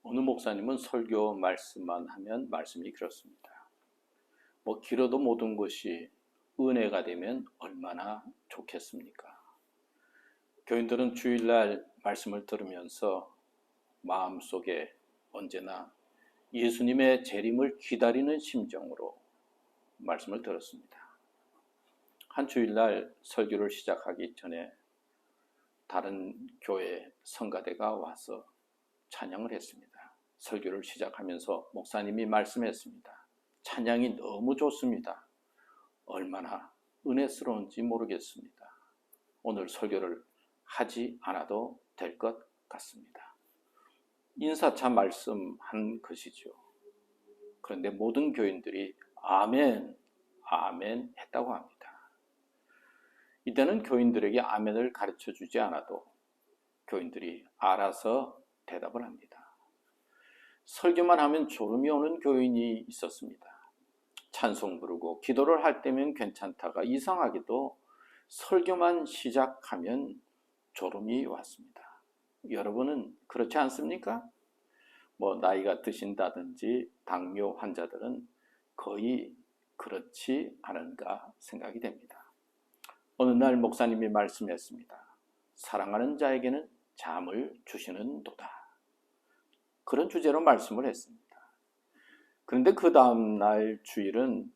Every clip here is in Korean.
어느 목사님은 설교 말씀만 하면 말씀이 길었습니다. 길어도 모든 것이 은혜가 되면 얼마나 좋겠습니까? 교인들은 주일날 말씀을 들으면서 마음속에 언제나 예수님의 재림을 기다리는 심정으로 말씀을 들었습니다. 한 주일날 설교를 시작하기 전에 다른 교회 성가대가 와서 찬양을 했습니다. 설교를 시작하면서 목사님이 말씀했습니다. 찬양이 너무 좋습니다. 얼마나 은혜스러운지 모르겠습니다. 오늘 설교를 하지 않아도 될 것 같습니다. 인사차 말씀한 것이죠. 그런데 모든 교인들이 아멘, 아멘 했다고 합니다. 이때는 교인들에게 아멘을 가르쳐 주지 않아도 교인들이 알아서 대답을 합니다. 설교만 하면 졸음이 오는 교인이 있었습니다. 찬송 부르고 기도를 할 때면 괜찮다가 이상하게도 설교만 시작하면 졸음이 왔습니다. 여러분은 그렇지 않습니까? 나이가 드신다든지 당뇨 환자들은 거의 그렇지 않은가 생각이 됩니다. 어느 날 목사님이 말씀했습니다. 사랑하는 자에게는 잠을 주시는도다. 그런 주제로 말씀을 했습니다. 그런데 그 다음날 주일은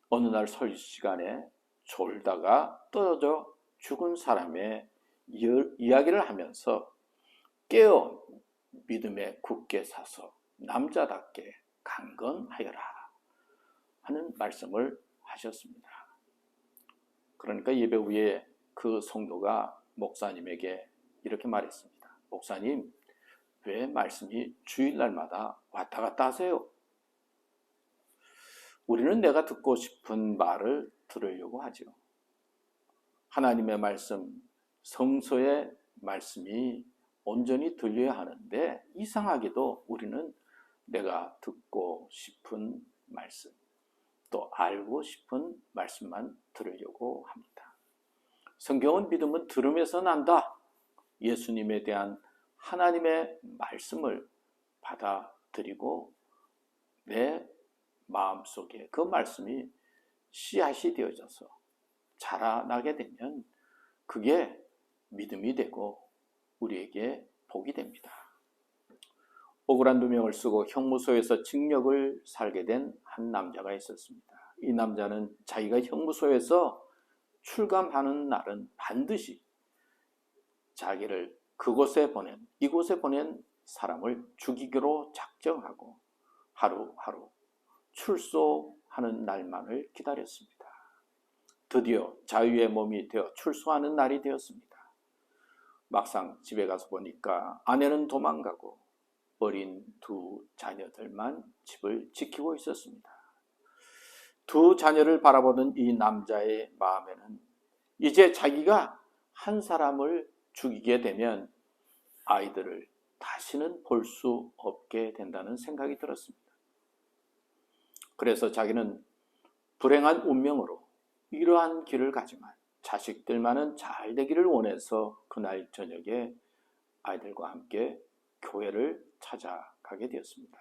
어느 날 설 시간에 졸다가 떨어져 죽은 사람의 이야기를 하면서 깨어 믿음에 굳게 서서 남자답게 강건하여라 하는 말씀을 하셨습니다. 그러니까 예배 후에 그 성도가 목사님에게 이렇게 말했습니다. 목사님, 왜 말씀이 주일날마다 왔다 갔다 하세요? 우리는 내가 듣고 싶은 말을 들으려고 하죠. 하나님의 말씀, 성서의 말씀이 온전히 들려야 하는데 이상하게도 우리는 내가 듣고 싶은 말씀, 또 알고 싶은 말씀만 들으려고 합니다. 성경은 믿음은 들음에서 난다. 예수님에 대한 하나님의 말씀을 받아들이고 내 마음속에 그 말씀이 씨앗이 되어져서 자라나게 되면 그게 믿음이 되고 우리에게 복이 됩니다. 억울한 누명을 쓰고 형무소에서 징역을 살게 된 한 남자가 있었습니다. 이 남자는 자기가 형무소에서 출감하는 날은 반드시 자기를 이곳에 보낸 사람을 죽이기로 작정하고 하루하루 출소하는 날만을 기다렸습니다. 드디어 자유의 몸이 되어 출소하는 날이 되었습니다. 막상 집에 가서 보니까 아내는 도망가고 어린 두 자녀들만 집을 지키고 있었습니다. 두 자녀를 바라보는 이 남자의 마음에는 이제 자기가 한 사람을 죽이게 되면 아이들을 다시는 볼 수 없게 된다는 생각이 들었습니다. 그래서 자기는 불행한 운명으로 이러한 길을 가지만 자식들만은 잘 되기를 원해서 그날 저녁에 아이들과 함께 교회를 찾아가게 되었습니다.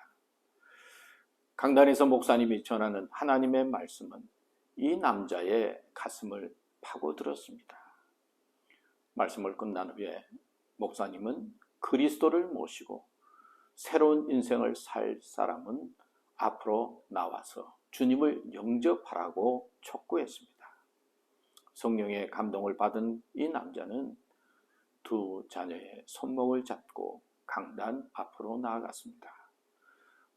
강단에서 목사님이 전하는 하나님의 말씀은 이 남자의 가슴을 파고들었습니다. 말씀을 끝난 후에 목사님은 그리스도를 모시고 새로운 인생을 살 사람은 앞으로 나와서 주님을 영접하라고 촉구했습니다. 성령의 감동을 받은 이 남자는 두 자녀의 손목을 잡고 강단 앞으로 나아갔습니다.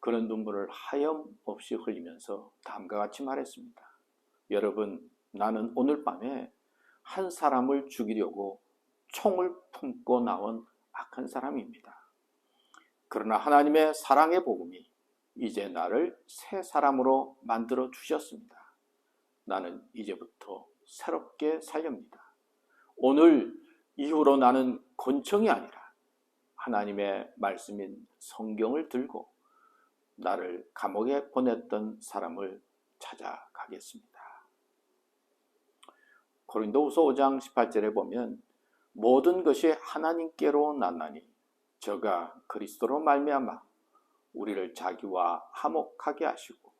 그런 눈물을 하염없이 흘리면서 다음과 같이 말했습니다. 여러분, 나는 오늘 밤에 한 사람을 죽이려고 총을 품고 나온 악한 사람입니다. 그러나 하나님의 사랑의 복음이 이제 나를 새 사람으로 만들어 주셨습니다. 나는 이제부터 새롭게 살렵니다. 오늘 이후로 나는 권총이 아니라 하나님의 말씀인 성경을 들고 나를 감옥에 보냈던 사람을 찾아가겠습니다. 고린도후서 5장 18절에 보면 모든 것이 하나님께로 났나니 저가 그리스도로 말미암아 우리를 자기와 화목하게 하시고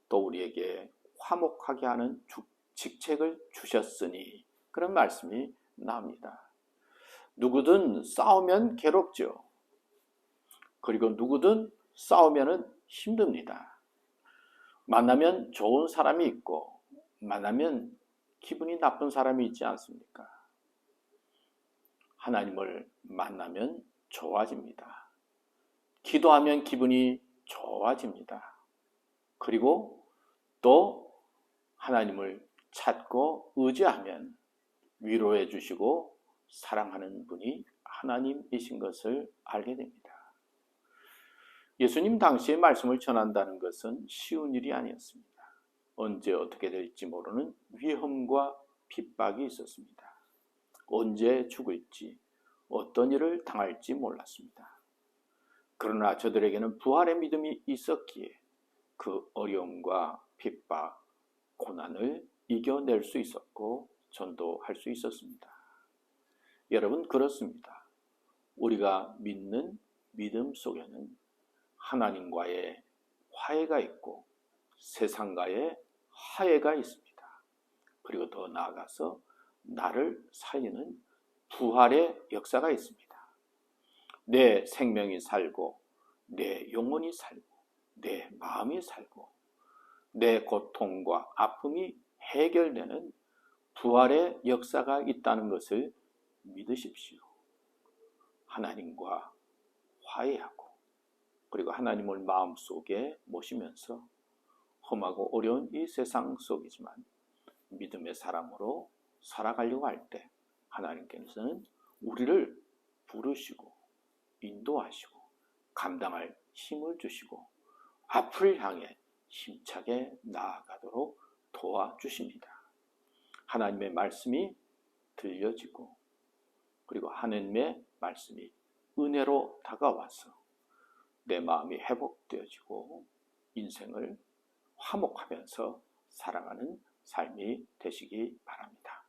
또 우리에게 화목하게 하는 직책을 주셨으니, 그런 말씀이 나옵니다. 누구든 싸우면 괴롭죠. 그리고 누구든 싸우면 힘듭니다. 만나면 좋은 사람이 있고 만나면 기분이 나쁜 사람이 있지 않습니까? 하나님을 만나면 좋아집니다. 기도하면 기분이 좋아집니다. 그리고 또 하나님을 찾고 의지하면 위로해 주시고 사랑하는 분이 하나님이신 것을 알게 됩니다. 예수님 당시의 말씀을 전한다는 것은 쉬운 일이 아니었습니다. 언제 어떻게 될지 모르는 위험과 핍박이 있었습니다. 언제 죽을지, 어떤 일을 당할지 몰랐습니다. 그러나 저들에게는 부활의 믿음이 있었기에 그 어려움과 핍박, 고난을 이겨낼 수 있었고 전도할 수 있었습니다. 여러분, 그렇습니다. 우리가 믿는 믿음 속에는 하나님과의 화해가 있고 세상과의 화해가 있습니다. 그리고 더 나아가서 나를 살리는 부활의 역사가 있습니다. 내 생명이 살고 내 영혼이 살고 내 마음이 살고 내 고통과 아픔이 해결되는 부활의 역사가 있다는 것을 믿으십시오. 하나님과 화해하고 그리고 하나님을 마음속에 모시면서 험하고 어려운 이 세상 속이지만 믿음의 사람으로 살아가려고 할 때 하나님께서는 우리를 부르시고 인도하시고 감당할 힘을 주시고 앞을 향해 힘차게 나아가도록 도와주십니다. 하나님의 말씀이 들려지고 그리고 하나님의 말씀이 은혜로 다가와서 내 마음이 회복되어지고 인생을 화목하면서 살아가는 삶이 되시기 바랍니다.